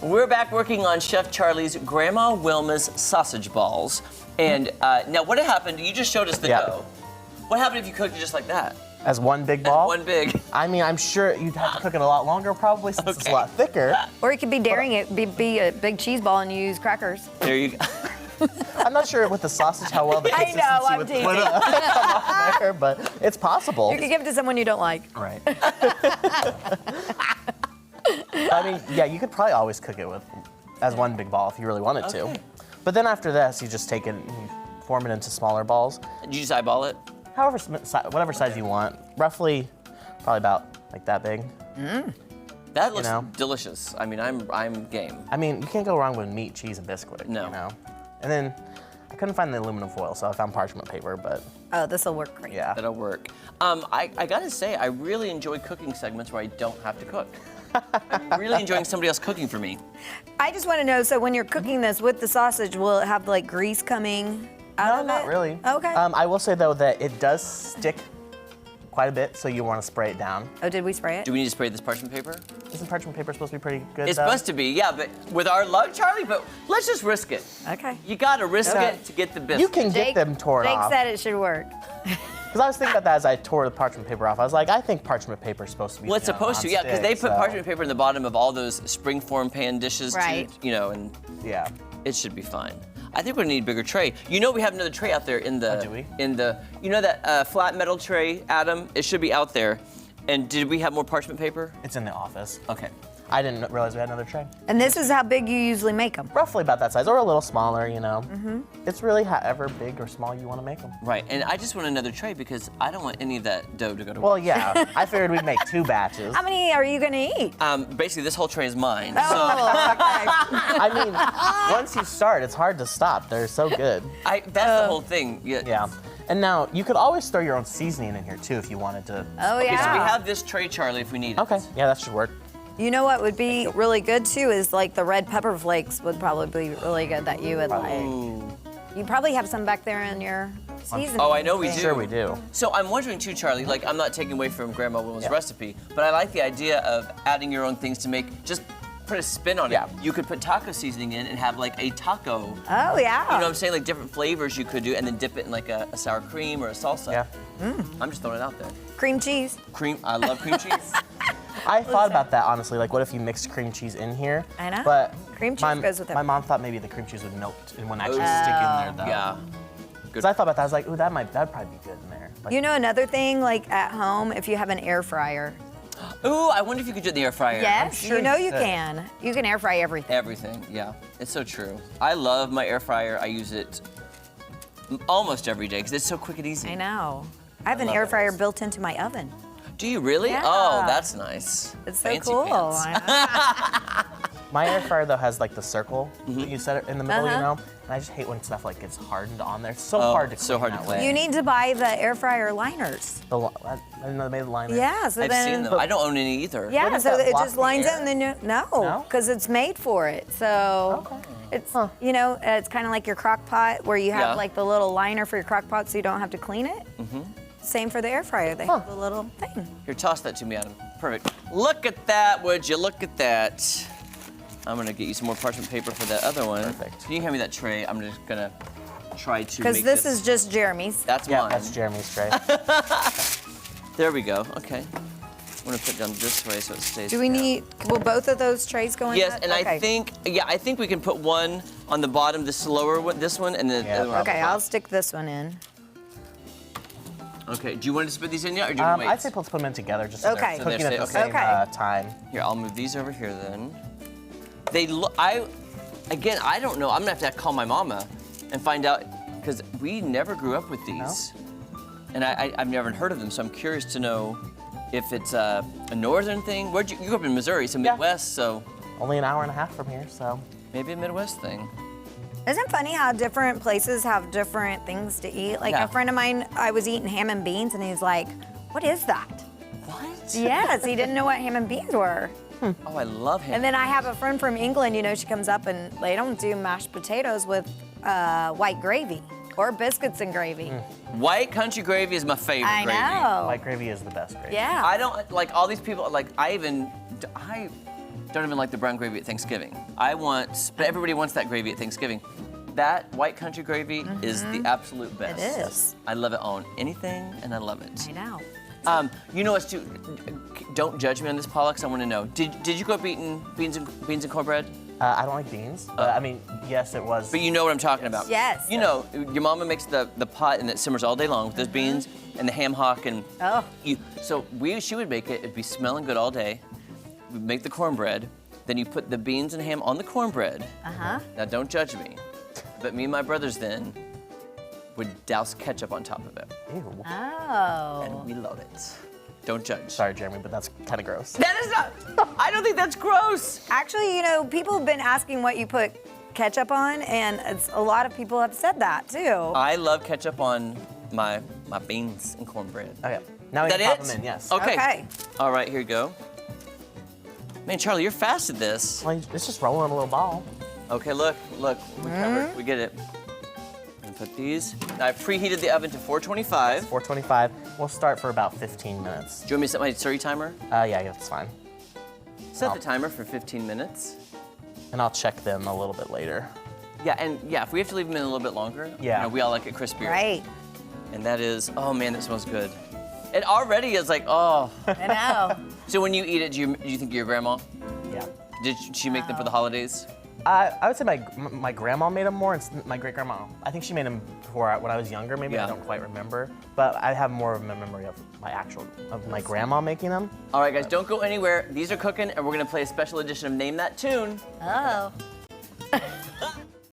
We're back working on Chef Charlie's Grandma Wilma's sausage balls. And now what happened, you just showed us the dough. What happened if you cooked it just like that? As one big ball? One big. I mean, I'm sure you'd have to cook it a lot longer probably since it's a lot thicker. Or you could be daring it, be a big cheese ball and use crackers. There you go. I'm not sure with the sausage how well the consistency would teasing. come off there, but it's possible. You could give it to someone you don't like. Right. I mean, yeah, you could probably always cook it as one big ball if you really wanted to. But then after this, you just take it and you form it into smaller balls. Did you just eyeball it? However, whatever size you want. Roughly, probably about like that big. That looks delicious. I mean, I'm game. I mean, you can't go wrong with meat, cheese, and Bisquick. No. You know? And then I couldn't find the aluminum foil, so I found parchment paper, but. Oh, this will work great. Yeah. That'll work. I gotta say, I really enjoy cooking segments where I don't have to cook. I'm really enjoying somebody else cooking for me. I just want to know, so when you're cooking this with the sausage, will it have like grease coming out of it? No, not really. Okay. I will say though that it does stick quite a bit, so you want to spray it down. Oh, did we spray it? Do we need to spray this parchment paper? Isn't parchment paper supposed to be pretty good? It's supposed to be, yeah, but with our luck, Charlie, but let's just risk it. Okay. You gotta risk it to get the biscuit. You can get them torn Jake off. said it should work. Because I was thinking about that as I tore the parchment paper off. I was like, I think parchment paper is supposed to be. Well, it's supposed to, yeah, because they put parchment paper in the bottom of all those springform pan dishes, Right. to, and yeah, it should be fine. I think we're gonna need a bigger tray. You know, we have another tray out there in the. Oh, do we? In the, you know that flat metal tray, Adam? It should be out there. And did we have more parchment paper? it's in the office. Okay. I didn't realize we had another tray. And this is how big you usually make them. Roughly about that size, or a little smaller, It's really however big or small you want to make them. Right, and I just want another tray because I don't want any of that dough to go to Well, waste. yeah, I figured we'd make 2 batches. How many are you gonna eat? Basically, this whole tray is mine. Oh, okay. I mean, once you start, it's hard to stop. They're so good. That's the whole thing. Yeah. And now, you could always throw your own seasoning in here, too, if you wanted to. Oh, Okay, so we yeah. have this tray, Charlie, if we need it. Okay, yeah, that should work. You know what would be really good too is like the red pepper flakes would probably be really good that you would like. You probably have some back there in your seasoning. Oh, I know we do. Sure we do. So I'm wondering too, Charlie, like I'm not taking away from Grandma Wilma's recipe, but I like the idea of adding your own things to just put a spin on it. Yeah. You could put taco seasoning in and have like a taco. Oh, yeah. You know what I'm saying? Like different flavors you could do and then dip it in like a sour cream or a salsa. Yeah. I'm just throwing it out there. Cream cheese. I love cream cheese. I thought about that, honestly. Like, what if you mixed cream cheese in here? I know. But Cream cheese goes with it. My mom thought maybe the cream cheese would melt and wouldn't actually stick in there, though. Yeah. Because I thought about that. I was like, ooh, that'd probably be good in there. Like, You know another thing, like at home, if you have an air fryer. Ooh, I wonder if you could do it in the air fryer. Yes, sure you know you you could. can. You can air fry everything. Everything, yeah. It's so true. I love my air fryer. I use it almost every day because it's so quick and easy. I know. I have an love air it. fryer built into my oven. Do you really? Yeah. Oh, that's nice. It's so Fancy cool. pants. I my air fryer, though, has, like, the circle that you set it in the middle, Uh-huh. you know? And I just hate when stuff, like, gets hardened on there. It's so hard to clean so hard to that clean. way. know. You need to buy the air fryer liners. I didn't know they made the liner. Yeah, so I've then. seen them. I don't own any either. Yeah, Wouldn't so that it block just the lines air? it and then No? no, because it's made for it. So it's it's kind of like your crock pot where you have Yeah. like the little liner for your crock pot so you don't have to clean it. Same for the air fryer. They have the little thing. Here, toss that to me, Adam. Perfect. Look at that, would you? Look at that. I'm gonna get you some more parchment paper for that other one. Perfect. Can you hand me that tray? I'm just gonna try to Because make this is just Jeremy's. That's Yeah, mine. that's Jeremy's tray. There we go. Okay. I'm gonna put it down this way so it stays. Do we need? Will both of those trays go in? Yes, that? and Okay. I think we can put one on the bottom, this lower one, this one, and then the other one. Okay, I'll stick this one in. Okay. Do you want to put these in yet, or do you want to wait? I'd say let's put them in together just so Okay. they're So cooking they're at the safe. same Okay. time. Here, I'll move these over here then. They look. Again, I don't know. I'm gonna have to call my mama and find out because we never grew up with these, and I've never heard of them. So I'm curious to know if it's a northern thing. You grew up in Missouri, so Midwest, so Only an hour and a half from here, so. maybe a Midwest thing. Isn't it funny how different places have different things to eat? Like Yeah. a friend of mine, I was eating ham and beans, and he's like, "What is that?" What? Yes, he didn't know what ham and beans were. Oh, I love him. And then I have a friend from England, she comes up and they don't do mashed potatoes with white gravy or biscuits and gravy. White country gravy is my favorite I gravy. know. White gravy is the best gravy. Yeah. I don't like all these people. Like I don't even like the brown gravy at Thanksgiving. But everybody wants that gravy at Thanksgiving. That white country gravy is the absolute best. It is. I love it on anything, and I love it. I know. You know what's too? Don't judge me on this, Paula, 'cause I want to know. Did you grow up eating beans and cornbread? I don't like beans, but I mean, yes, it was. But you know what I'm talking about. Yes. You know, your mama makes the pot and it simmers all day long with those beans and the ham hock and. Oh. She would make it. It'd be smelling good all day. We'd make the cornbread. Then you put the beans and ham on the cornbread. Now don't judge me, but me and my brothers then would douse ketchup on top of it, Ew. Oh. and we love it. Don't judge. Sorry, Jeremy, but that's kind of gross. That is not. I don't think that's gross. Actually, people have been asking what you put ketchup on, and a lot of people have said that too. I love ketchup on my beans and cornbread. Okay. Now we That can pop it? them in, yes. Okay. All right, here you go. Man, Charlie, you're fast at this. Well, it's just rolling in a little ball. Okay, look, we covered, we get it. And put these. Now, I've preheated the oven to 425. 425. We'll start for about 15 minutes. Do you want me to set my Surrey timer? Yeah, that's fine. Set the timer for 15 minutes. And I'll check them a little bit later. Yeah, and if we have to leave them in a little bit longer, Yeah. we all like it crispier. Right. And that is, oh man, that smells good. It already is like, oh. I know. So when you eat it, do you think of your grandma? Yeah. Did she make them for the holidays? I would say my grandma made them more, and my great grandma. I think she made them when I was younger. Maybe Yeah. I don't quite remember, but I have more of a memory of my grandma making them. All right, guys, don't go anywhere. These are cooking, and we're gonna play a special edition of Name That Tune. Oh.